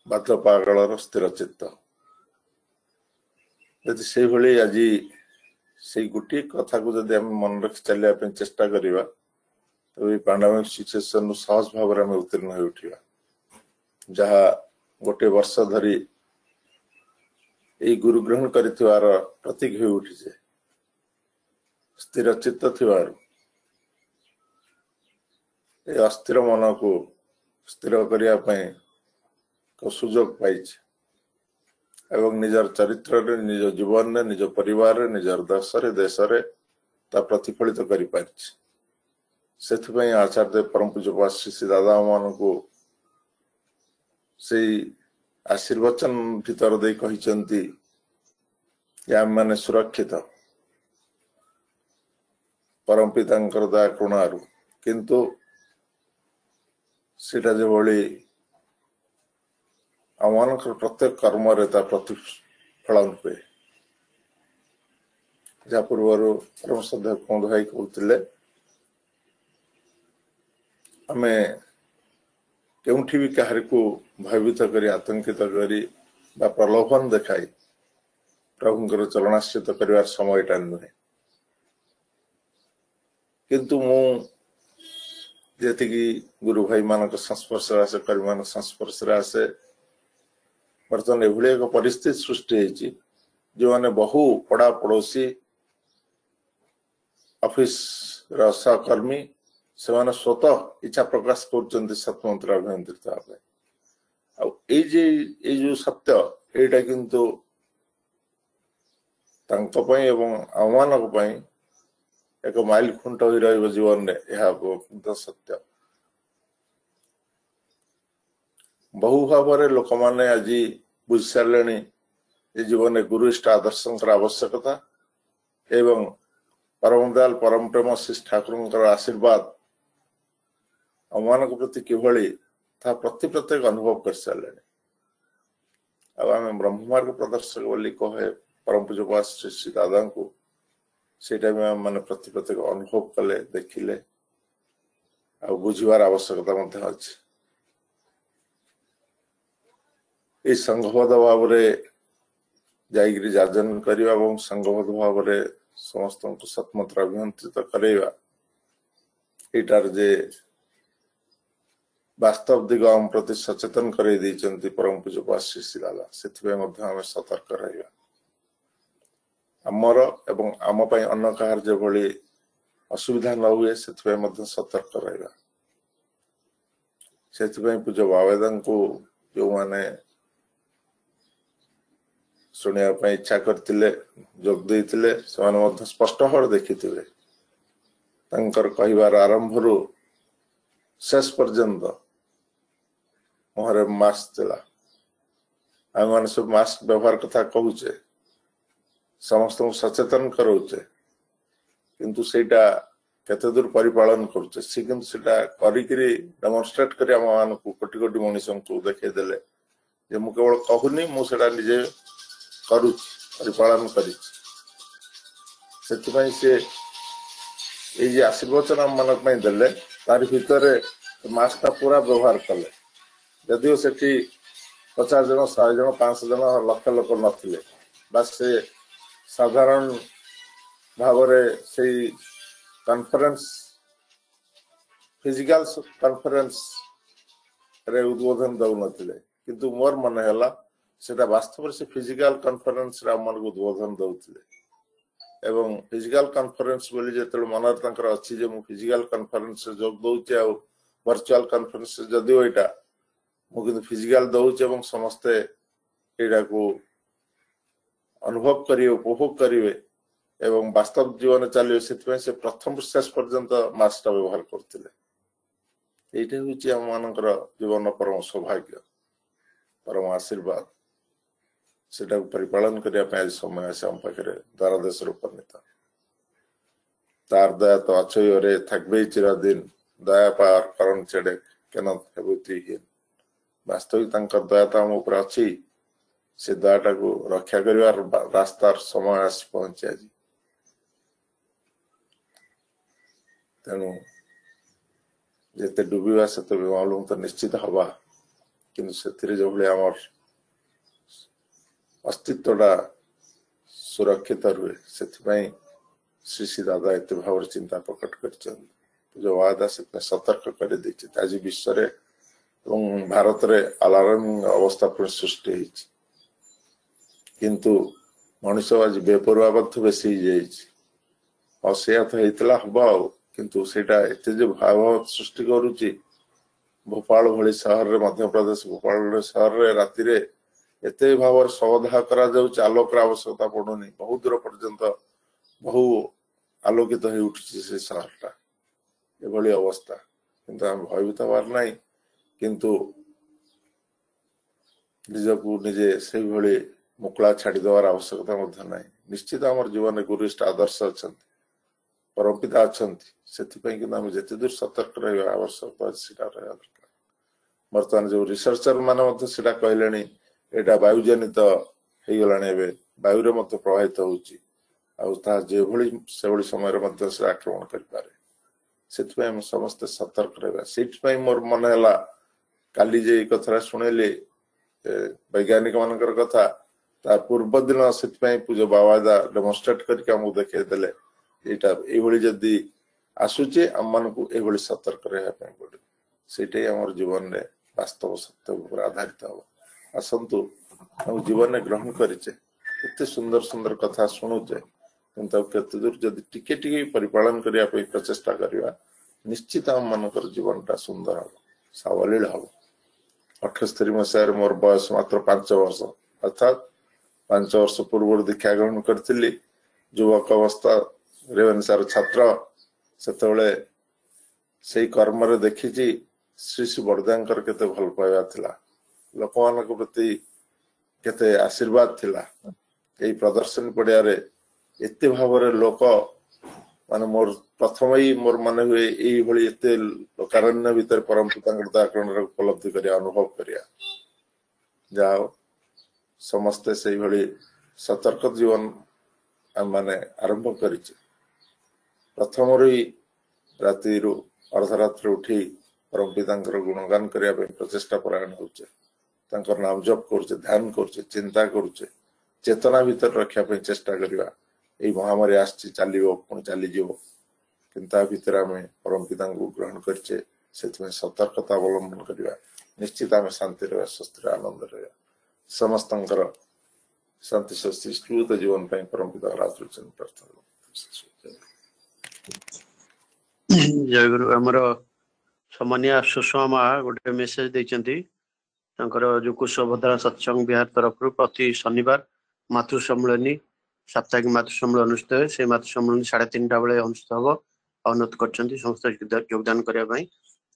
बात पागल स्थिर चित्त यदि से भली आज से गोटे कथा को जब आम मन रखी चलिया चेष्टा करवा तो पैंडेमिक सिचुएशन सहज भाव में उत्तीर्ण हो उठा जहा गोटे वर्ष धरी यही गुरु ग्रहण कर प्रतीक हो उठी स्थिर चित्त थिबारु ए अस्थिर मन को स्थिर करिया पई को सुजोग पाई एवं निजर चरित्र रे निज जीवन रे निज परिवार रे निजर देश रे ता प्रतिफलित करि पारिछ सेथि आचार्य परम पूज्य श्री दादा मान को से आशीर्वचन भीतर दे कहिसंती या माने सुरक्षित परम पितांकर दया करुणारु किंतु सेटा जो भली आम प्रत्येक कर्म प्रतिफलन हुए जहाँ पूर्व परम श्रद्धा कुमुद भाई कहते आम के भी कहार को भयभीत कर आतंकित करी प्रलोभन देखाई प्रभुंकर चरणाश्रित कर समयटा नुहे किंतु मु जी गुरु भाई मान संस्पर्श आसे कर्मी संस्पर्श आसे बर्तमान एभली एक परिस्थिति सृष्टि होती जो मैंने बहु पड़ा पड़ोसी ऑफिस सहकर्मी से माने स्वतः इच्छा प्रकाश कर सतमंत्र अभियंत्रित जो सत्य यहाँ किंतु आम एक माइल खुंट हो रही जीवन में यह सत्य बहु भाव लोक मैंने आज बुझी सारे जीवन में गुरुष्ठ आदर्श आवश्यकता एवं परम दयाल परम प्रेम श्री ठाकुर आशीर्वाद आम प्रति किभली प्रति प्रत्येक अनुभव कर सारे आम ब्रह्ममार्ग प्रदर्शक बोली कहे परम पूज्य श्री श्री दादा को सेटा भी मैंने प्रति प्रत्येक अनुभव कले देखिले आ बुझार आवश्यकता अच्छी ये संघबद्ध भाव जागिरी जार्जन करने संघबद्ध भाव समस्त को सतमंत्र अभियंत्रित करवा यार जे वास्तव दिग आम प्रति सचेतन कर परम पूज्य श्री श्री दादा से सतर्क रहा आमर एवं आम अन्न कहार जो भली असुविधा न हुए से सतर्क रहा से पूज्य बाबेदा को जो माने शुणा इच्छा करते जोग देते स्पष्ट भाव देखी कहबार आरंभ रु शेष पर्यंत मुहर मास्क थिला आम मैंने सब मास्क व्यवहार कथा कहूचे समस्त सचेतन कराऊचे किंतु सेटा केते दूर परिपालन करुचे सी किंतु सेटा करिकरी डेमोन्स्ट्रेट करी आम मानकु कोटि कोटि मनुष्यों को देखैदेले जे मु केवल कहूनी मु सेटा निजे करुची परिपालन करिची सेतिपई से ए जे आशीर्वचन आम मानक पई देले तार भितर मास्क का पूरा व्यवहार कले यदिओ सेठी 50 जन 100 जन 500 जन लक्ष लोक नथिले बस से साधारण भाव से कॉन्फ्रेंस फिजिकल कॉन्फ्रेंस रे उद्बोधन दौ नथिले किंतु मोर मन हैला सेटा वास्तव से फिजिकल कॉन्फ्रेंस रे मन को उद्बोधन दउथिले एवं फिजिकल कॉन्फ्रेंस बोली जेतले मनर तंकर अछि जे मु फिजिकल कॉन्फ्रेंस से जोग दउचे आ वर्चुअल कॉन्फ्रेंस से जदिओ एटा मु किंतु फिजिकल दउचे एवं समस्ते एटा को अनुभव करिवे उपभोग करिवे एवं वास्तव जीवन चलिए से प्रथम शेष पर्यंत मास्क व्यवहार करते ये आम मान जीवन परम सौभाग्य परम आशीर्वाद सेटा परिपालन करिया पे आज समय आसे हम पाखरे द्वारा देश उपनीत तार दया तो अच्छे रे थकबे चिरा दिन दया पार करण चढ़े केन हेबुती हिन वास्तविक तांकर दया तो हम ऊपर अच्छी से दयाटा को रक्षा करिवार रास्तार समय आस पहुंचे आज तेणु जेते डूबा से मालूम तो निश्चित हवा कि जो आमर अस्तित्वटा सुरक्षित रुहे से श्री श्री दादा एत भाव चिंता प्रकट कर जो वादा से सतर्क कर आज विश्व भारत रे अलार्मिंग अवस्था पर सृष्टि किंतु मनुष्य आज बेपरुआ बेसी से हम किंतु सेटा एते जो भाव सृष्टि करुची भोपाल भली शहर रे मध्य प्रदेश भोपाल शहर रे राति रे एते भाव सवधा करा जाउची आलोकर आवश्यकता पड़ुनी बहुत दूर पर्यंत बहु आलोकित हो उठी से शहरटा एभली अवस्था किंतु हम भयभीत हबार नहीं किंतु निजकू निजे से भली मुकला छाड़ी देवार आवश्यकता मध्य नहीं निश्चित आमर जीवन गुरुष्ठ आदर्श अछंती परमपिता अछंती सेथिपई कि हम जेते दूर सतर्क रहबा आवश्यकता सिटा रहबा दरकार वर्तमान जो रिसर्चर माने मध्य सिटा कहलेनी एटा वायु जनित हे गलाने एबे वायु रे मध्य प्रभावित होउची आ ता जे भली से भली समय रे मध्य से आक्रमण करि पारे सेथिपई हम समस्त सतर्क रहबा सेथिपई मोर मन हला काली जे कथा सुनेले वैज्ञानिक मानकर कथा ता पूर्व दिन सेथिपई पूज्य बाबादा डेमोन्स्ट्रेट करके हम देखे देले एटा एभली जदी आसुचे हम मन को एभली सतर्क रहबा पय पड़े सेटे हमर जीवन रे वास्तव सत्य ऊपर आधारित हो आसंतु हम जीवन में ग्रहण करिचे एते सुंदर सुंदर कथा सुनुचे किंतु केते दूर जदी टिके टिके परिपालन करिया पे प्रचेष्टा करिवा निश्चित हम मनकर जीवनटा सुंदर हो सावलील हो 78 मसिहार मोर बयस मात्र 5 वर्ष अर्थात 5 वर्ष पूर्व दीक्षा ग्रहण करथिली युवक अवस्था रेवेन्सार छात्र सेतबेले सेई कर्म रे देखि श्री श्री बरदांकर केते भल पाइबा थिला लोकमान को प्रति केते आशीर्वाद थिला एई प्रदर्शन पड़िया रे एते भाव रे लोक माने मोर प्रथम ही मोर मन हुए एई भली एते लोकारण्य भीतर परम पितांकर दाकरण रे उपलब्धि करिया अनुभव करिया जाओ समस्त सेई भली सतर्क जीवन हम माने आरंभ करिचे प्रथम री राति रु अर्धरात्र उठी परम पितांकर गुणगान करिया पे प्रचेष्टा परायण होचे तांकर नाम जप करचे ध्यान करचे चिंता करचे चेतना भीतर रखा पे चेष्टा करिवा एई महामारी आछि चालिबो पुणी चाली जीवो किंता भीतर आमे परम पितांको ग्रहण करचे सेतमे सतर्कता अवलंबन करिवा निश्चित आमे शांति रे स्वस्थ रे आनंद रे समस्तंकर शांति स्वस्ति स्फूर्त जीवन पे परम पिता राजचरण प्रार्थना जय गुरु हमर सम्मानिया सुषमा गोटे मेसेज देचंती तांकर जो कुशभद्रा सत्संग विहार तरफ प्रति शनिवार मातृ सम्मेलनी साप्ताहिक मातृ सम्मेलन अनुष्ठित है से मातृ सम्मेलन 3:30 बेले अनुष्ठित हम अनुरोध करछंती समस्त योगदान करिया पई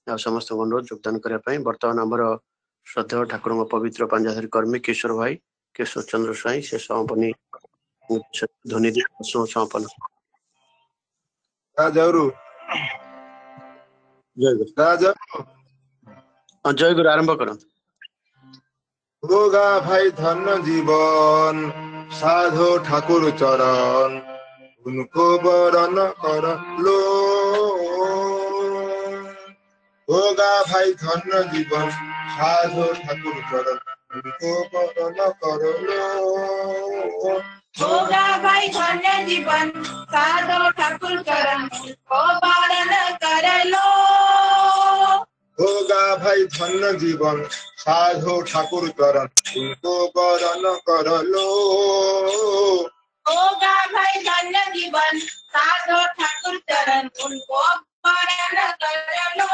आ समस्त अनुरोध योगदान करिया पई वर्तमान हमर श्रद्धेय ठाकुर पवित्र पांजाधरी कर्मी किशोर भाई केशव चंद्र साई से समापनी ध्वनि समापन जरूर जय गुरु आरंभ करो होगा भाई धन जीवन साधो ठाकुर चरण उनको वरण कर लो होगा भाई धन जीवन साधो ठाकुर चरण उनको वरण कर लो होगा भाई धन्य जीवन साधो ठाकुर चरण उनको वरण कर लो होगा भाई धन्य जीवन साधो ठाकुर चरण उनको वरण कर लो होगा भाई धन्य जीवन साधो ठाकुर चरण उनको वरण कर लो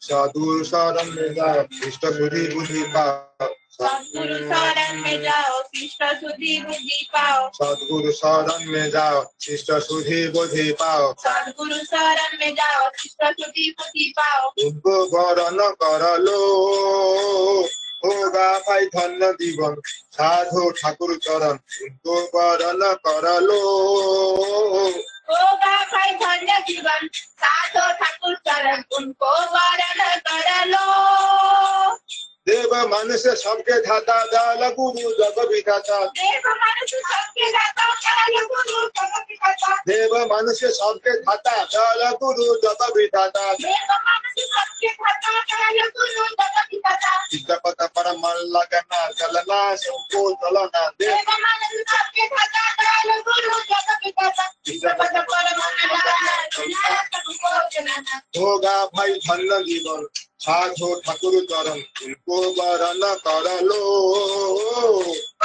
साधु शरण में जाओ इष्ट सुधि बुद्धि पाओ सद्गुरु शरण में जाओ इष्ट सुधि बुद्धि पाओ सद्गुरु शरण में जाओ इष्ट सुधि बुद्धि पाओ सद्गुरु शरण में जाओ इष्ट सुधि बुद्धि पाओ उनको वरण कर लो होगा भाई धन्य जीवन साधु ठाकुर चरण उनको वरण कर लो। होगा भाई धन्य जीवन साधो ठाकुर चरण उनको वरण कर लो। देव मनुष्य सबके धाता दयाल गुरु जग विधाता। देव मनुष्य सबके दाता दयाल गुरु जग विधाता। देव मनुष्य सबके धाता दयाल गुरु जग विधाता। देव मनुष्य सबके दाता दयाल गुरु जग विधाता। चित्तपथ पर मन लगना चलना सबको चलना। देव मनुष्य सबके दाता दयाल गुरु जग विधाता। चित्तपथ पर मन लगना चलना सबको चलना। होगा भाई धन्य जीवन साधु ठाकुर चरण उनको वरण कर लो।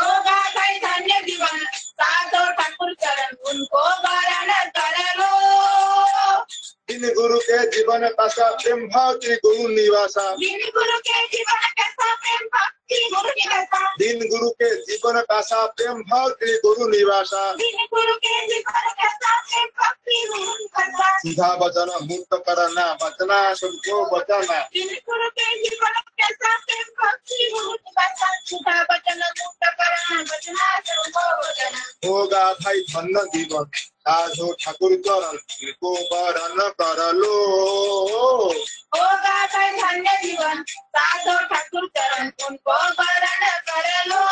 होगा भाई धन्य जीवन साधो ठाकुर चरण उनको वरण कर लो। इन गुरु के जीवन पासा प्रेम भक्ति गुरु निवासा। दिन गुरु के जीवन कैसा प्रेम भक्ति गुरु निवासा। दिन गुरु के जीवन पासा प्रेम भक्ति गुरु निवासा। दिन गुरु के जीवन कैसा प्रेम भक्ति गुरु निवासा। सीधा वचन मुक्त करना बचना सबको बचाना। दिन गुरु के जीवन कैसा प्रेम भक्ति गुरु निवासा। सुधा वचन मुक्त करना बचना सबको बचना। होगा भाई धन्य जीवन साधु ठाकुर चरण उनको वरण कर लो। होगा भाई धन्य जीवन साधो ठाकुर चरण उनको वरण कर लो।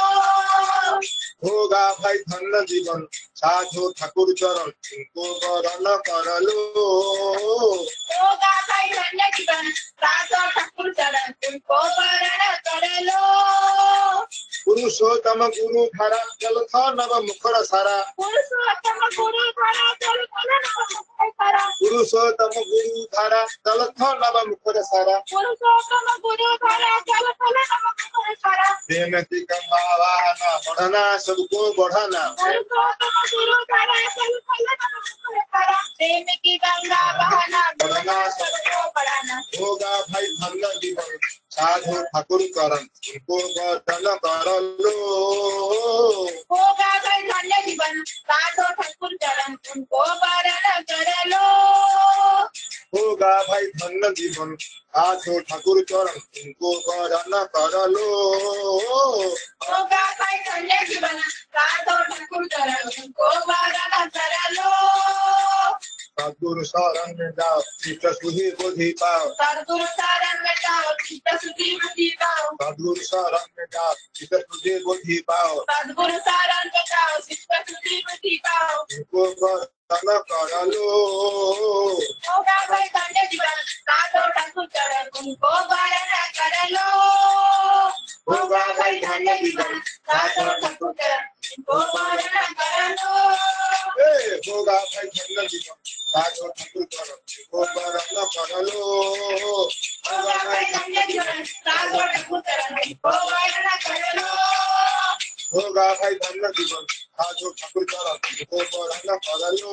होगा भाई धन्य जीवन साधु ठाकुर चरण उनको वरण कर लो। होगा भाई धन्य जीवन साधो ठाकुर चरण उनको वरण कर लो। पुरुषोत्तम गुरु धारा जल था नव मुखर सारा। पुरुषोत्तम गुरु धारा जल था नव मुखर सारा। पुरुषोत्तम गुरु धारा जल था नव मुखर सारा। पुरुषोत्तम गुरु धारा जल था नव मुखर सारा। प्रेम की गंगा बढ़ना सबको बढ़ाना। पुरुषोत्तम गुरु धारा जल था नव मुखर सारा। प्रेम की गंगा बहाना बढ़ना सबको बढ़ाना। होगा भाई धन्य जीवन साधु ठाकुर चरण उनको वरण कर लो। होगा भाई धन्य जीवन साधो ठाकुर चरण उनको वरण कर लो। होगा भाई धन्य जीवन साधु ठाकुर चरण उनको वरण कर लो। होगा भाई धन्य जीवन साधो ठाकुर चरण उनको वरण कर लो। सद्गुरु शरण में जाओ चित्त सुधि बुद्धि पाओ। सद्गुरु शरण में जाओ चित्त सुधि बुद्धि पाओ। सद्गुरु शरण में जाओ चित्त सुधि बुद्धि पाओ। सद्गुरु शरण में जाओ चित्त सुधि बुद्धि पाओ। उनको वरण कर लो। होगा भाई धन्य जीवन साधो ठाकुर चरण उनको वरण कर लो। होगा भाई धन्य जीवन साधो ठाकुर चरण उनको वरण कर लो। होगा भाई धन्य जीवन साधु ठाकुर चरण उनको वरण कर लो। होगा भाई धन्य जीवन साधो ठाकुर चरण उनको वरण कर लो। होगा भाई धन्य जीवन साधु ठाकुर चरण उनको वरण कर लो।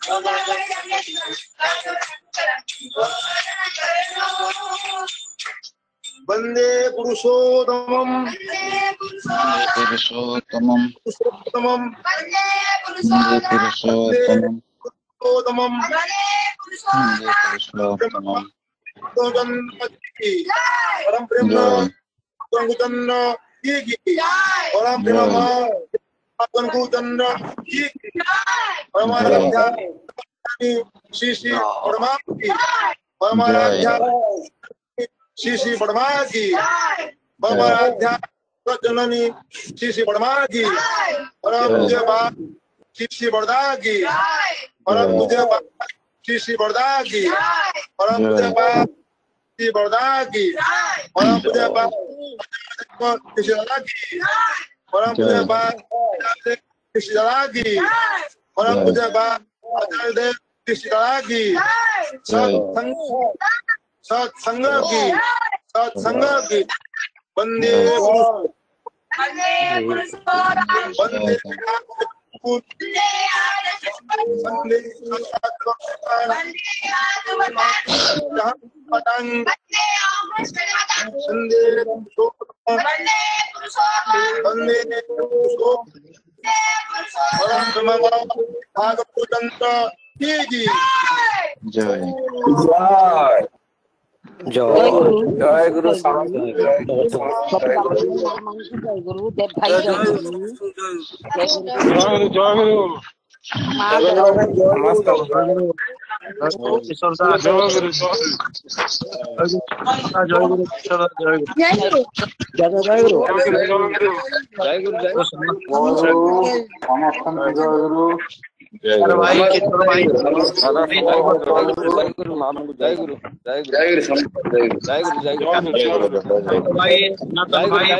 होगा भाई धन्य जीवन साधो ठाकुर चरण उनको वरण कर लो। वंदे पुरुषोत्तमम वंदे पुरुषोत्तमं पुरुषोत्तमम वंदे पुरुषोत्तमं पुरुषोत्तमम वंदे पुरुषोत्तमं परम प्रेम परम प्रेम श्री श्री परमा की परमाराध्या श्री श्री परमा की परमाराध्या जननी श्री श्री परमा की परम पूज्य बाप श्री श्री बड़दा की परम पूज्य बाप श्री श्री बड़दा की परम पूज्य बाप श्री बड़दा की परम पूज्य बाप श्री दादा की परम पूज्य बाप श्री दादा की परम पूज्य बाप देव श्री दादा की सत्संग की सत्संग की वंदे वंदे पुरुषोत्तमं वंदे वंदे वंदे वंदे आत्मवतां पतंग वंदे अमृतवतां वंदे वंदे पुरुषोत्तमं वंदे परम ब्रह्म भागवत तंत्र की जय जय गुरु जय गुरु जय गुरु देव भाई जय गुरु जय गुरु माँ किशोर दा जय गुरु जय गुरु किशोर दा जय गुरु जय गुरु अरे भाई किशोर भाई भाई सनातन भाई